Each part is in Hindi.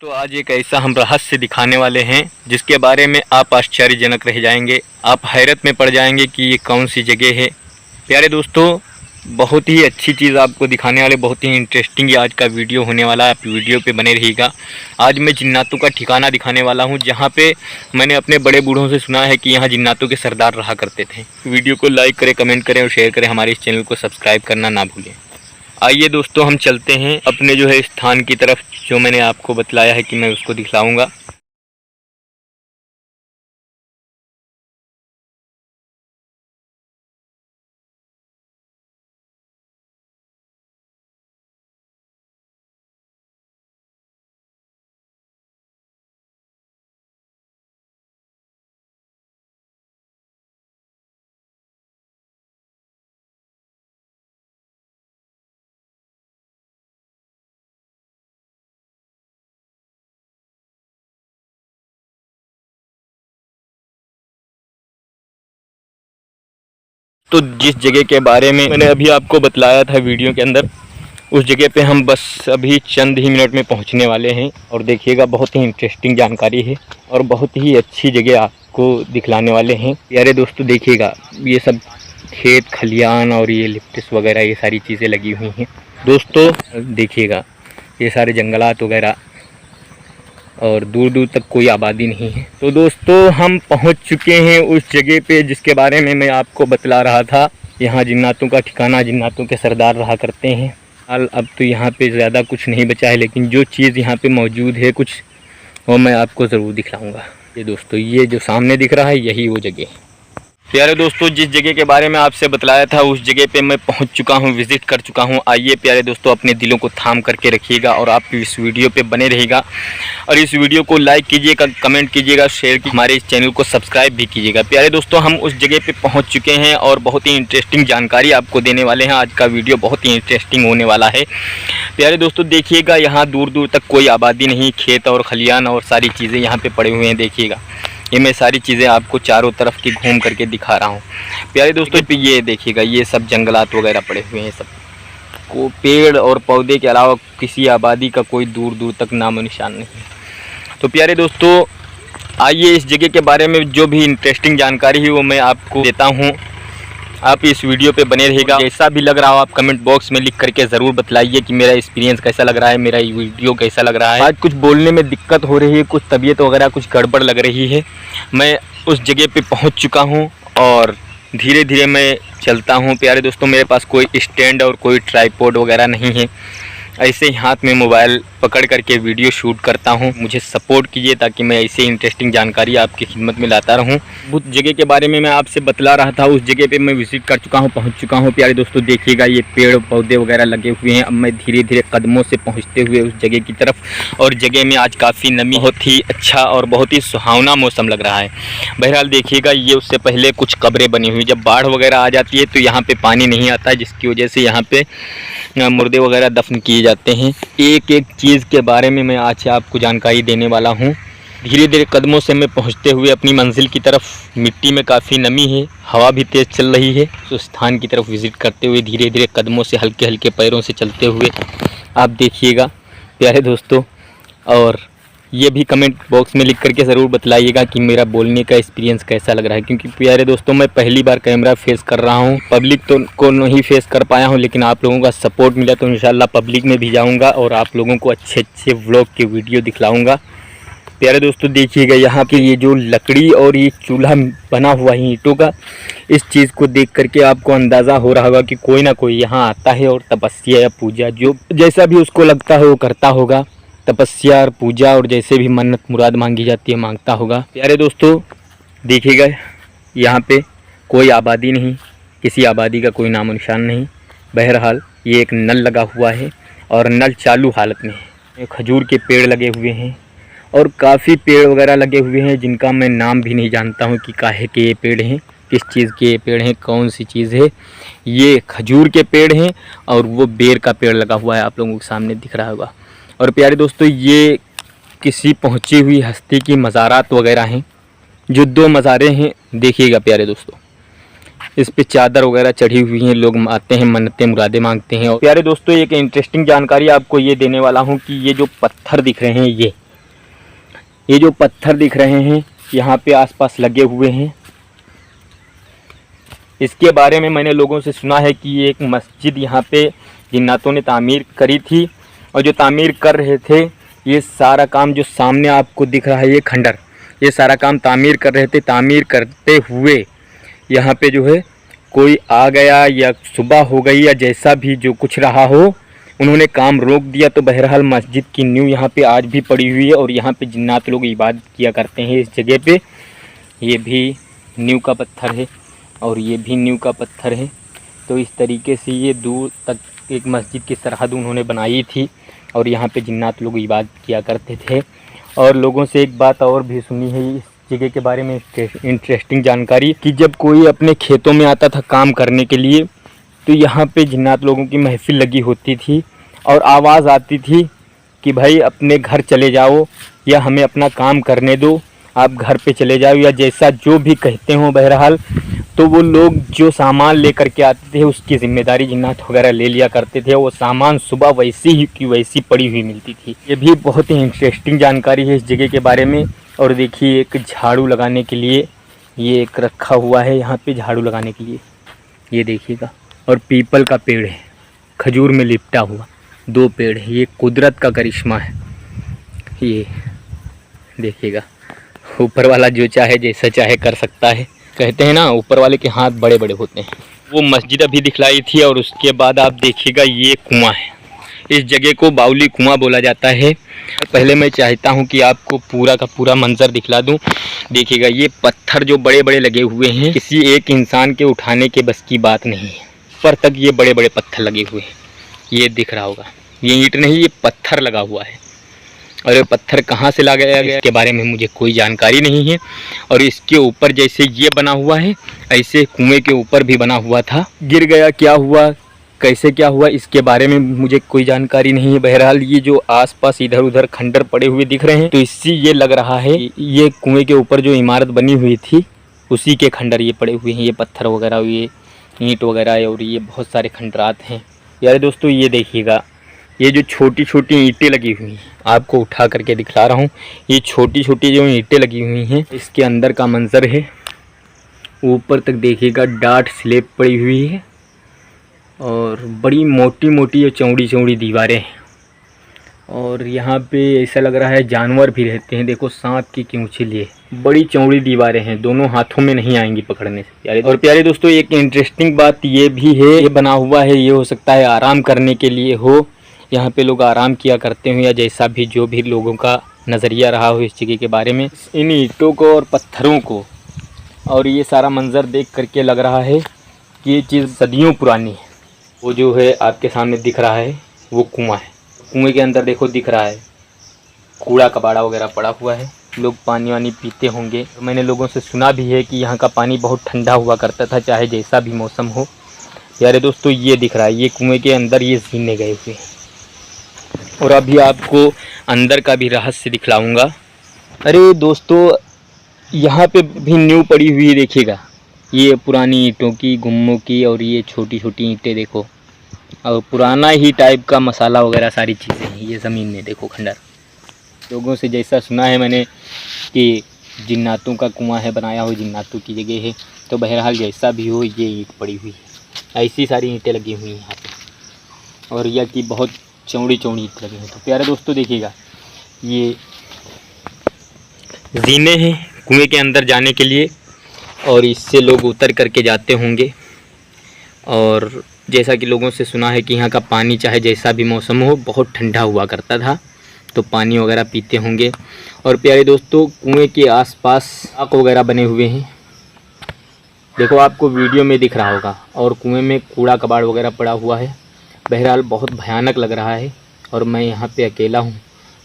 तो आज एक ऐसा हम रहस्य दिखाने वाले हैं जिसके बारे में आप आश्चर्यजनक रह जाएंगे। आप हैरत में पड़ जाएंगे कि ये कौन सी जगह है। प्यारे दोस्तों, बहुत ही अच्छी चीज़ आपको दिखाने वाले, बहुत ही इंटरेस्टिंग आज का वीडियो होने वाला है। आप वीडियो पे बने रहिएगा। आज मैं जिन्नातों का ठिकाना दिखाने वाला हूँ, जहाँ पे मैंने अपने बड़े बूढ़ों से सुना है कि यहाँ जिन्नातों के सरदार रहा करते थे। वीडियो को लाइक करें, कमेंट करें और शेयर करें। हमारे इस चैनल को सब्सक्राइब करना ना भूलें। आइए दोस्तों, हम चलते हैं अपने जो है स्थान की तरफ, जो मैंने आपको बतलाया है कि मैं उसको दिखलाऊंगा। तो जिस जगह के बारे में मैंने अभी आपको बतलाया था वीडियो के अंदर, उस जगह पे हम बस अभी चंद ही मिनट में पहुंचने वाले हैं। और देखिएगा, बहुत ही इंटरेस्टिंग जानकारी है और बहुत ही अच्छी जगह आपको दिखलाने वाले हैं। प्यारे दोस्तों देखिएगा, ये सब खेत खलियान और ये लिप्टिस वगैरह, ये सारी चीज़ें लगी हुई हैं। दोस्तों देखिएगा, ये सारे जंगलात वगैरह और दूर दूर तक कोई आबादी नहीं है। तो दोस्तों, हम पहुंच चुके हैं उस जगह पे जिसके बारे में मैं आपको बतला रहा था। यहाँ जिन्नातों का ठिकाना, जिन्नातों के सरदार रहा करते हैं। हाल अब तो यहाँ पे ज़्यादा कुछ नहीं बचा है, लेकिन जो चीज़ यहाँ पे मौजूद है कुछ, वो मैं आपको ज़रूर दिखलाऊँगा। ये दोस्तों, ये जो सामने दिख रहा है, यही वो जगह है। प्यारे दोस्तों, जिस जगह के बारे में आपसे बतलाया था उस जगह पे मैं पहुंच चुका हूं, विज़िट कर चुका हूं। आइए प्यारे दोस्तों, अपने दिलों को थाम करके रखिएगा और आप इस वीडियो पे बने रहिएगा। और इस वीडियो को लाइक कीजिएगा, कमेंट कीजिएगा, शेयर कीजिए, हमारे इस चैनल को सब्सक्राइब भी कीजिएगा। प्यारे दोस्तों, हम उस जगह पे पहुँच चुके हैं और बहुत ही इंटरेस्टिंग जानकारी आपको देने वाले हैं। आज का वीडियो बहुत ही इंटरेस्टिंग होने वाला है। प्यारे दोस्तों देखिएगा, यहाँ दूर दूर तक कोई आबादी नहीं, खेत और खलियान और सारी चीज़ें यहाँ पे पड़े हुए हैं। देखिएगा, ये मैं सारी चीज़ें आपको चारों तरफ की घूम करके दिखा रहा हूँ। प्यारे दोस्तों ये देखिएगा, ये सब जंगलात वगैरह पड़े हुए हैं। सब को पेड़ और पौधे के अलावा किसी आबादी का कोई दूर दूर तक नामो निशान नहीं। तो प्यारे दोस्तों, आइए इस जगह के बारे में जो भी इंटरेस्टिंग जानकारी है वो मैं आपको देता हूँ। आप इस वीडियो पे बने रहिएगा। जैसा भी लग रहा हो आप कमेंट बॉक्स में लिख करके ज़रूर बतलाइए कि मेरा एक्सपीरियंस कैसा लग रहा है, मेरा वीडियो कैसा लग रहा है। आज कुछ बोलने में दिक्कत हो रही है, कुछ तबीयत वगैरह कुछ गड़बड़ लग रही है। मैं उस जगह पे पहुंच चुका हूं और धीरे धीरे मैं चलता हूं। प्यारे दोस्तों, मेरे पास कोई स्टैंड और कोई ट्राइपॉड वगैरह नहीं है। ऐसे ही हाथ में मोबाइल पकड़ करके वीडियो शूट करता हूं। मुझे सपोर्ट कीजिए ताकि मैं ऐसे इंटरेस्टिंग जानकारी आपकी खिदमत में लाता रहूं। उस जगह के बारे में मैं आपसे बतला रहा था, उस जगह पे मैं विज़िट कर चुका हूं, पहुंच चुका हूं। प्यारे दोस्तों देखिएगा, ये पेड़ पौधे वगैरह लगे हुए हैं। अब मैं धीरे धीरे कदमों से पहुँचते हुए उस जगह की तरफ, और जगह में आज काफ़ी नमी, बहुत ही अच्छा और बहुत ही सुहावना मौसम लग रहा है। बहरहाल देखिएगा, ये उससे पहले कुछ कब्रें बनी हुई। जब बाढ़ वगैरह आ जाती है तो यहाँ पर पानी नहीं आता है, जिसकी वजह से यहाँ पर मुर्दे वगैरह दफन किए जाते हैं। एक एक चीज़ के बारे में मैं आज आपको जानकारी देने वाला हूँ। धीरे धीरे कदमों से मैं पहुँचते हुए अपनी मंजिल की तरफ, मिट्टी में काफ़ी नमी है, हवा भी तेज़ चल रही है। तो स्थान की तरफ विज़िट करते हुए धीरे धीरे कदमों से, हल्के हल्के पैरों से चलते हुए आप देखिएगा प्यारे दोस्तों। और ये भी कमेंट बॉक्स में लिख करके ज़रूर बतलाइएगा कि मेरा बोलने का एक्सपीरियंस कैसा लग रहा है। क्योंकि प्यारे दोस्तों, मैं पहली बार कैमरा फेस कर रहा हूँ। पब्लिक तो को नहीं फेस कर पाया हूँ, लेकिन आप लोगों का सपोर्ट मिला तो इंशाल्लाह पब्लिक में भी जाऊँगा और आप लोगों को अच्छे अच्छे व्लॉग के वीडियो दिखलाऊँगा। प्यारे दोस्तों देखिएगा, यहाँ के ये जो लकड़ी और ये चूल्हा बना हुआ है ईंटों का, इस चीज़ को देख करके आपको अंदाज़ा हो रहा होगा कि कोई ना कोई यहाँ आता है और तपस्या या पूजा, जो जैसा भी उसको लगता है वो करता होगा। तपस्या और पूजा और जैसे भी मन्नत मुराद मांगी जाती है मांगता होगा। प्यारे दोस्तों देखिएगा, यहाँ पे कोई आबादी नहीं, किसी आबादी का कोई नामो निशान नहीं। बहरहाल ये एक नल लगा हुआ है और नल चालू हालत में है। खजूर के पेड़ लगे हुए हैं और काफ़ी पेड़ वगैरह लगे हुए हैं, जिनका मैं नाम भी नहीं जानता हूँ कि काहे के ये पेड़ हैं, किस चीज़ के ये पेड़ हैं, कौन सी चीज़ है। ये खजूर के पेड़ हैं और वो बेर का पेड़ लगा हुआ है, आप लोगों के सामने दिख रहा होगा। और प्यारे दोस्तों, ये किसी पहुंची हुई हस्ती की मज़ारात वगैरह हैं, जो 2 मज़ारें हैं। देखिएगा प्यारे दोस्तों, इस पे चादर वगैरह चढ़ी हुई हैं, लोग आते हैं, मन्नतें मुरादें मांगते हैं। और प्यारे दोस्तों, एक इंटरेस्टिंग जानकारी आपको ये देने वाला हूँ कि ये जो पत्थर दिख रहे हैं, ये जो पत्थर दिख रहे हैं यहाँ पे आसपास लगे हुए हैं, इसके बारे में मैंने लोगों से सुना है कि ये एक मस्जिद यहाँ पे जिन्नातों ने तामीर करी थी। और जो तामीर कर रहे थे, ये सारा काम जो सामने आपको दिख रहा है ये खंडर, ये सारा काम तामीर कर रहे थे। तामीर करते हुए यहाँ पे जो है कोई आ गया या सुबह हो गई या जैसा भी जो कुछ रहा हो, उन्होंने काम रोक दिया। तो बहरहाल मस्जिद की नींव यहाँ पे आज भी पड़ी हुई है और यहाँ पे जिन्नात लोग इबादत किया करते हैं इस जगह पे। ये भी नींव का पत्थर है और ये भी नींव का पत्थर है। तो इस तरीके से ये दूर तक एक मस्जिद की सरहद उन्होंने बनाई थी और यहाँ पे जिन्नात लोग इबादत किया करते थे। और लोगों से एक बात और भी सुनी है इस जगह के बारे में इंटरेस्टिंग जानकारी, कि जब कोई अपने खेतों में आता था काम करने के लिए, तो यहाँ पे जिन्नात लोगों की महफिल लगी होती थी और आवाज़ आती थी कि भाई अपने घर चले जाओ या हमें अपना काम करने दो, आप घर पे चले जाओ, या जैसा जो भी कहते हों। बहरहाल तो वो लोग जो सामान लेकर के आते थे उसकी ज़िम्मेदारी जिन्नात वगैरह ले लिया करते थे। वो सामान सुबह वैसी ही की वैसी पड़ी हुई मिलती थी। ये भी बहुत ही इंटरेस्टिंग जानकारी है इस जगह के बारे में। और देखिए एक झाड़ू लगाने के लिए ये एक रखा हुआ है यहाँ पे झाड़ू लगाने के लिए, ये देखिएगा। और पीपल का पेड़ है, खजूर में लिपटा हुआ 2 पेड़ है। ये कुदरत का करिश्मा है, ये देखिएगा। ऊपर वाला जो चाहे जैसा चाहे कर सकता है। कहते हैं ना ऊपर वाले के हाथ बड़े बड़े होते हैं। वो मस्जिद अभी दिखलाई थी और उसके बाद आप देखिएगा ये कुआं है। इस जगह को बाउली कुआं बोला जाता है। पहले मैं चाहता हूं कि आपको पूरा का पूरा मंजर दिखला दूं। देखिएगा ये पत्थर जो बड़े बड़े लगे हुए हैं, किसी एक इंसान के उठाने के बस की बात नहीं है। ऊपर तक ये बड़े बड़े पत्थर लगे हुए हैं, ये दिख रहा होगा। ये ईंट नहीं, ये पत्थर लगा हुआ है। और ये पत्थर कहाँ से लगाया गया इसके बारे में मुझे कोई जानकारी नहीं है। और इसके ऊपर जैसे ये बना हुआ है, ऐसे कुएं के ऊपर भी बना हुआ था। गिर गया, क्या हुआ, कैसे क्या हुआ, इसके बारे में मुझे कोई जानकारी नहीं है। बहरहाल ये जो आसपास इधर उधर खंडर पड़े हुए दिख रहे हैं, तो इससे ये लग रहा है ये कुएं के ऊपर जो इमारत बनी हुई थी उसी के खंडर ये पड़े हुए हैं। ये पत्थर वगैरह, ये ईंट वगैरह और ये बहुत सारे खंडरात हैं। यार दोस्तों ये देखिएगा, ये जो छोटी छोटी ईंटें लगी हुई हैं, आपको उठा करके दिखला रहा हूँ। ये छोटी छोटी जो ईंटें लगी हुई हैं, इसके अंदर का मंजर है। ऊपर तक देखिएगा डार्ट स्लेब पड़ी हुई है और बड़ी मोटी मोटी और चौड़ी चौड़ी दीवारें हैं। और यहाँ पे ऐसा लग रहा है जानवर भी रहते हैं। देखो सांप की क्योंची लिए बड़ी चौड़ी दीवारें हैं, दोनों हाथों में नहीं आएंगी पकड़ने से। प्यारे और प्यारे दोस्तों एक इंटरेस्टिंग बात ये भी है, ये बना हुआ है, ये हो सकता है आराम करने के लिए हो। यहाँ पे लोग आराम किया करते हैं या जैसा भी जो भी लोगों का नज़रिया रहा हो इस जगह के बारे में। इन ईंटों को और पत्थरों को और ये सारा मंज़र देख करके लग रहा है कि ये चीज़ सदियों पुरानी है। वो जो है आपके सामने दिख रहा है वो कुआं है। कुएं के अंदर देखो दिख रहा है कूड़ा कबाड़ा वगैरह पड़ा हुआ है। लोग पानी वानी पीते होंगे। मैंने लोगों से सुना भी है कि यहाँ का पानी बहुत ठंडा हुआ करता था, चाहे जैसा भी मौसम हो। यारे दोस्तों ये दिख रहा है, ये कुएं के अंदर ये जीने गए हुए हैं। और अभी आपको अंदर का भी रहस्य दिखलाऊंगा। अरे दोस्तों यहाँ पे भी नींव पड़ी हुई है, देखिएगा ये पुरानी ईंटों की, गुम्मों की, और ये छोटी छोटी ईंटें देखो, और पुराना ही टाइप का मसाला वगैरह सारी चीज़ें हैं ये ज़मीन में। देखो खंडर, लोगों से जैसा सुना है मैंने कि जिन्नातों का कुआं है, बनाया हुआ जिन्नातों की जगह है। तो बहरहाल जैसा भी हो ये ईंट पड़ी हुई है, ऐसी सारी ईंटें लगी हुई हैं यहाँ पे, और यह कि बहुत चौड़ी चौड़ी ईंट लगी हैं। तो प्यारे दोस्तों देखिएगा ये जीने हैं कुएं के अंदर जाने के लिए, और इससे लोग उतर करके जाते होंगे। और जैसा कि लोगों से सुना है कि यहाँ का पानी चाहे जैसा भी मौसम हो बहुत ठंडा हुआ करता था, तो पानी वगैरह पीते होंगे। और प्यारे दोस्तों कुएं के आसपास आग वगैरह बने हुए हैं, देखो आपको वीडियो में दिख रहा होगा। और कुएं में कूड़ा कबाड़ वगैरह पड़ा हुआ है। बहरहाल बहुत भयानक लग रहा है और मैं यहाँ पे अकेला हूँ,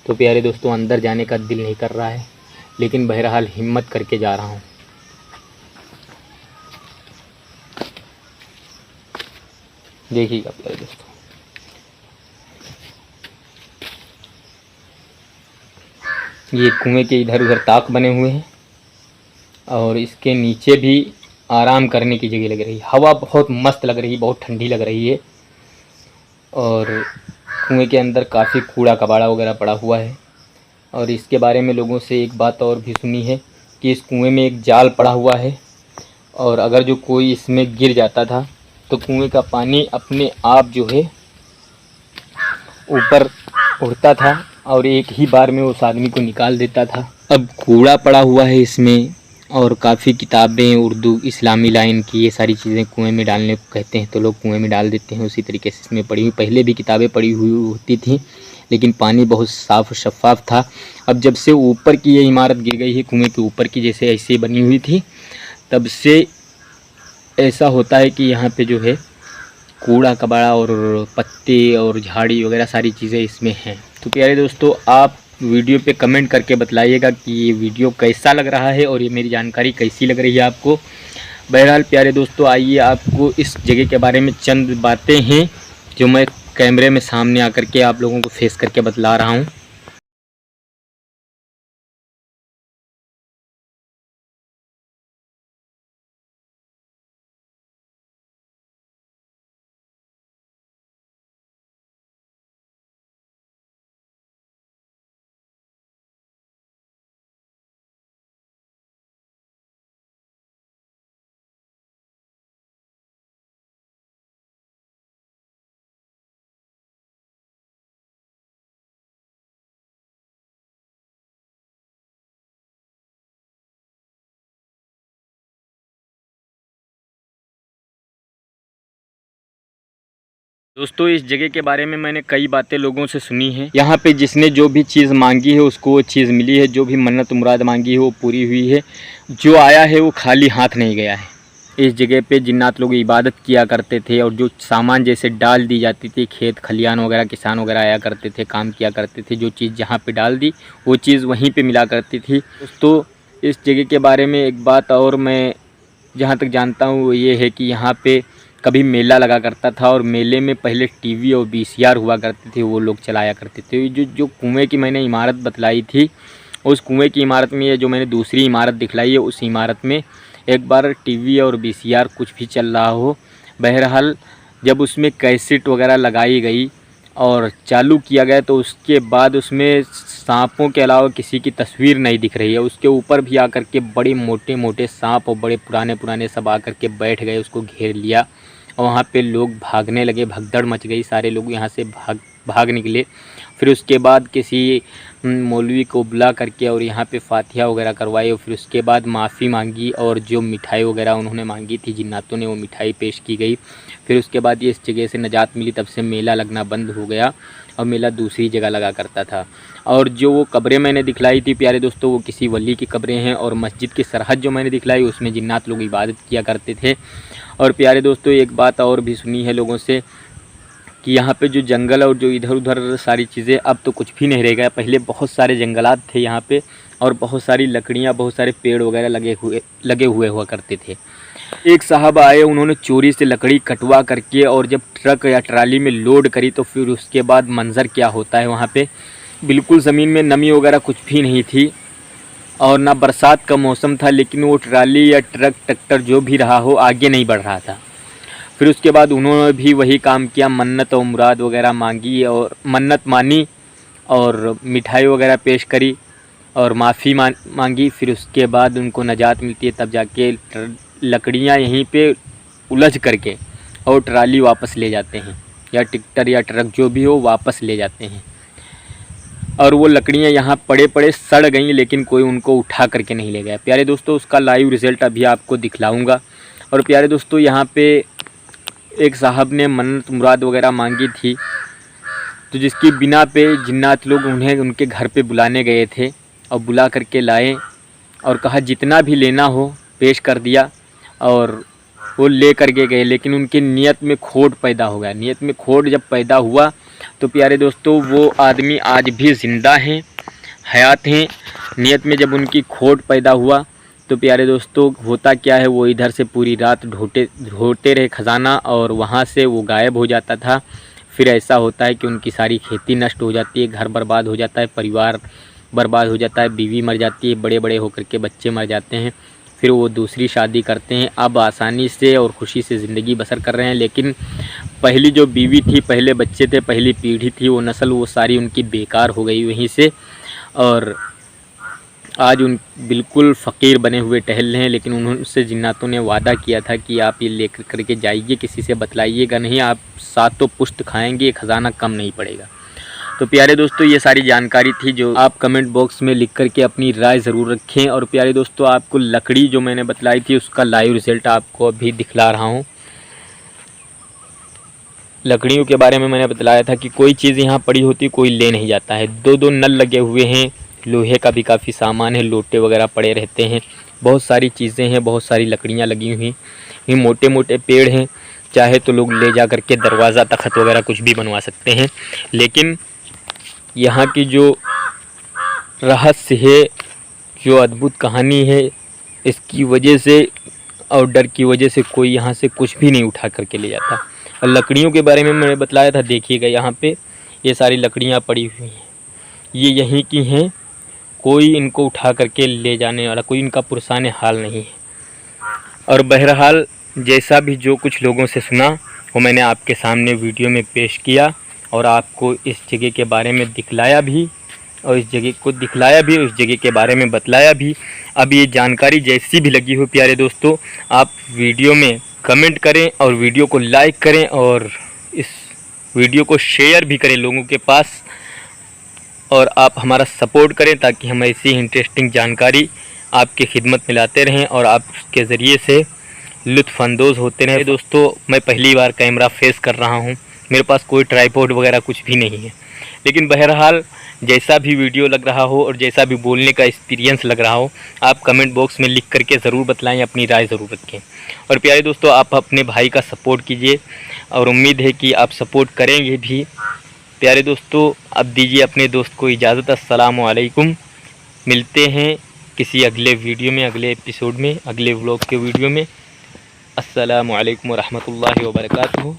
तो प्यारे दोस्तों अंदर जाने का दिल नहीं कर रहा है, लेकिन बहरहाल हिम्मत करके जा रहा हूँ। देखिएगा प्यारे दोस्तों, ये कुएं के इधर उधर ताक बने हुए हैं और इसके नीचे भी आराम करने की जगह लग रही है। हवा बहुत मस्त लग रही है, बहुत ठंडी लग रही है। और कुएं के अंदर काफ़ी कूड़ा कबाड़ा वगैरह पड़ा हुआ है। और इसके बारे में लोगों से एक बात और भी सुनी है कि इस कुएं में एक जाल पड़ा हुआ है और अगर जो कोई इसमें गिर जाता था तो कुएं का पानी अपने आप जो है ऊपर उड़ता था और एक ही बार में उस आदमी को निकाल देता था। अब कूड़ा पड़ा हुआ है इसमें और काफ़ी किताबें उर्दू इस्लामी लाइन की, ये सारी चीज़ें कुएं में डालने को कहते हैं तो लोग कुएं में डाल देते हैं। उसी तरीके से इसमें पड़ी हुई पहले भी किताबें पड़ी हुई होती थी, लेकिन पानी बहुत साफ़ शफाफ था। अब जब से ऊपर की ये इमारत गिर गई है कुएं के ऊपर की, जैसे ऐसे बनी हुई थी, तब से ऐसा होता है कि यहाँ पे जो है कूड़ा कबाड़ा और पत्ते और झाड़ी वगैरह सारी चीज़ें इसमें हैं। तो प्यारे दोस्तों, आप वीडियो पे कमेंट करके बतलाइएगा कि ये वीडियो कैसा लग रहा है और ये मेरी जानकारी कैसी लग रही है आपको। बहरहाल प्यारे दोस्तों, आइए आपको इस जगह के बारे में चंद बातें हैं जो मैं कैमरे में सामने आकर के आप लोगों को फेस करके बतला रहा हूँ। दोस्तों, इस जगह के बारे में मैंने कई बातें लोगों से सुनी हैं। यहाँ पे जिसने जो भी चीज़ मांगी है उसको वो चीज़ मिली है, जो भी मन्नत मुराद मांगी है वो पूरी हुई है, जो आया है वो खाली हाथ नहीं गया है। इस जगह पे जिन्नात लोग इबादत किया करते थे और जो सामान जैसे डाल दी जाती थी, खेत खलियान वगैरह किसान वगैरह आया करते थे, काम किया करते थे, जो चीज़ जहाँ पे डाल दी वो चीज़ वहीं पे मिला करती थी। दोस्तों, इस जगह के बारे में एक बात और मैं जहाँ तक जानता हूँ वो ये है कि यहाँ पे कभी मेला लगा करता था और मेले में पहले टीवी और वीसीआर हुआ करते थे, वो लोग चलाया करते थे। जो कुएँ की मैंने इमारत बतलाई थी, उस कुएँ की इमारत में ये जो मैंने दूसरी इमारत दिखलाई है, उस इमारत में एक बार टीवी और वीसीआर कुछ भी चल रहा हो। बहरहाल जब उसमें कैसेट वगैरह लगाई गई और चालू किया गया तो उसके बाद उसमें सांपों के अलावा किसी की तस्वीर नहीं दिख रही है। उसके ऊपर भी आकर के बड़े मोटे मोटे सांप और बड़े पुराने पुराने सब आकर के बैठ गए, उसको घेर लिया और वहाँ पे लोग भागने लगे, भगदड़ मच गई, सारे लोग यहाँ से भाग निकले। फिर उसके बाद किसी मौलवी को बुला करके और यहाँ पे फातिहा वगैरह करवाई और फिर उसके बाद माफ़ी मांगी और जो मिठाई वगैरह उन्होंने मांगी थी जिन्नातों ने, वो मिठाई पेश की गई। फिर उसके बाद ये इस जगह से निजात मिली, तब से मेला लगना बंद हो गया और मेला दूसरी जगह लगा करता था। और जो वो कब्रें मैंने दिखलाई थी प्यारे दोस्तों, वो किसी वली की कब्रें हैं और मस्जिद की सरहद जो मैंने दिखलाई उसमें जिन्नात लोग इबादत किया करते थे। और प्यारे दोस्तों, एक बात और भी सुनी है लोगों से कि यहाँ पे जो जंगल और जो इधर उधर सारी चीज़ें, अब तो कुछ भी नहीं रह गया। पहले बहुत सारे जंगलात थे यहाँ पे और बहुत सारी लकड़ियाँ, बहुत सारे पेड़ वगैरह लगे हुए हुआ करते थे। एक साहब आए, उन्होंने चोरी से लकड़ी कटवा करके और जब ट्रक या ट्राली में लोड करी तो फिर उसके बाद मंज़र क्या होता है वहाँ पे, बिल्कुल ज़मीन में नमी वगैरह कुछ भी नहीं थी और ना बरसात का मौसम था, लेकिन वो ट्राली या ट्रक ट्रैक्टर जो भी रहा हो आगे नहीं बढ़ रहा था। फिर उसके बाद उन्होंने भी वही काम किया, मन्नत और मुराद वगैरह मांगी और मन्नत मानी और मिठाई वगैरह पेश करी और माफ़ी मांगी। फिर उसके बाद उनको नजात मिलती है, तब जाके लकड़ियाँ यहीं पे उलझ करके और ट्राली वापस ले जाते हैं या ट्रैक्टर या ट्रक जो भी हो वापस ले जाते हैं। और वो लकड़ियाँ यहाँ पड़े पड़े सड़ गई, लेकिन कोई उनको उठा करके नहीं ले गया। प्यारे दोस्तों, उसका लाइव रिज़ल्ट अभी आपको दिखलाऊँगा। और प्यारे दोस्तों, यहाँ पे एक साहब ने मन्नत मुराद वगैरह मांगी थी, तो जिसकी बिना पे जिन्नात लोग उन्हें उनके घर पे बुलाने गए थे और बुला करके लाए और कहा जितना भी लेना हो पेश कर दिया और वो ले करके गए। लेकिन उनकी नीयत में खोट पैदा हो गया। नीयत में खोट जब पैदा हुआ तो प्यारे दोस्तों, वो आदमी आज भी ज़िंदा हैं, हयात हैं। नीयत में जब उनकी खोट पैदा हुआ तो प्यारे दोस्तों, होता क्या है, वो इधर से पूरी रात ढूंढते रहे ख़जाना और वहाँ से वो गायब हो जाता था। फिर ऐसा होता है कि उनकी सारी खेती नष्ट हो जाती है, घर बर्बाद हो जाता है, परिवार बर्बाद हो जाता है, बीवी मर जाती है, बड़े बड़े होकर के बच्चे मर जाते हैं। फिर वो दूसरी शादी करते हैं। अब आसानी से और खुशी से ज़िंदगी बसर कर रहे हैं, लेकिन पहली जो बीवी थी, पहले बच्चे थे, पहली पीढ़ी थी, वो नस्ल वो सारी उनकी बेकार हो गई वहीं से। और आज उन बिल्कुल फ़कीर बने हुए टहल रहे हैं, लेकिन उनसे जिन्नातों ने वादा किया था कि आप ये लेकर करके जाइए, किसी से बतलाइएगा नहीं, आप सातों पुश्त खाएंगे, खजाना कम नहीं पड़ेगा। तो प्यारे दोस्तों, ये सारी जानकारी थी जो आप कमेंट बॉक्स में लिख करके अपनी राय ज़रूर रखें। और प्यारे दोस्तों, आपको लकड़ी जो मैंने बतलाई थी उसका लाइव रिज़ल्ट आपको अभी दिखला रहा हूँ। लकड़ियों के बारे में मैंने बतलाया था कि कोई चीज़ यहाँ पड़ी होती कोई ले नहीं जाता है। दो नल लगे हुए हैं, लोहे का भी काफ़ी सामान है, लोटे वगैरह पड़े रहते हैं, बहुत सारी चीज़ें हैं, बहुत सारी लकड़ियाँ लगी हुई, ये मोटे मोटे पेड़ हैं। चाहे तो लोग ले जा करके दरवाज़ा तख़्त वगैरह कुछ भी बनवा सकते हैं। लेकिन यहाँ की जो रहस्य है, जो अद्भुत कहानी है, इसकी वजह से और डर की वजह से कोई यहाँ से कुछ भी नहीं उठा करके ले जाता। और लकड़ियों के बारे में मैंने बतलाया था, देखिएगा यहाँ पे ये सारी लकड़ियाँ पड़ी हुई हैं, ये यहीं की हैं, कोई इनको उठा करके ले जाने वाला, कोई इनका पुरसाने हाल नहीं है। और बहरहाल जैसा भी जो कुछ लोगों से सुना वो मैंने आपके सामने वीडियो में पेश किया और आपको इस जगह के बारे में दिखलाया भी, और इस जगह को दिखलाया भी, उस जगह के बारे में बतलाया भी। अब ये जानकारी जैसी भी लगी हो प्यारे दोस्तों, आप वीडियो में कमेंट करें और वीडियो को लाइक करें और इस वीडियो को शेयर भी करें लोगों के पास, और आप हमारा सपोर्ट करें ताकि हम ऐसी इंटरेस्टिंग जानकारी आपकी खिदमत में लाते रहें और आप उसके ज़रिए से लुत्फ़अंदोज़ होते रहें। दोस्तों, मैं पहली बार कैमरा फेस कर रहा हूं, मेरे पास कोई ट्राइपॉड वगैरह कुछ भी नहीं है, लेकिन बहरहाल जैसा भी वीडियो लग रहा हो और जैसा भी बोलने का एक्सपीरियंस लग रहा हो, आप कमेंट बॉक्स में लिख करके ज़रूर बतलाएं, अपनी राय ज़रूर रखें। और प्यारे दोस्तों, आप अपने भाई का सपोर्ट कीजिए और उम्मीद है कि आप सपोर्ट करेंगे भी। प्यारे दोस्तों, अब दीजिए अपने दोस्त को इजाज़त। अस्सलामु अलैकुम। मिलते हैं किसी अगले वीडियो में, अगले एपिसोड में, अगले व्लॉग के वीडियो में। अस्सलामु अलैकुम व रहमतुल्लाहि व बरकातुहू।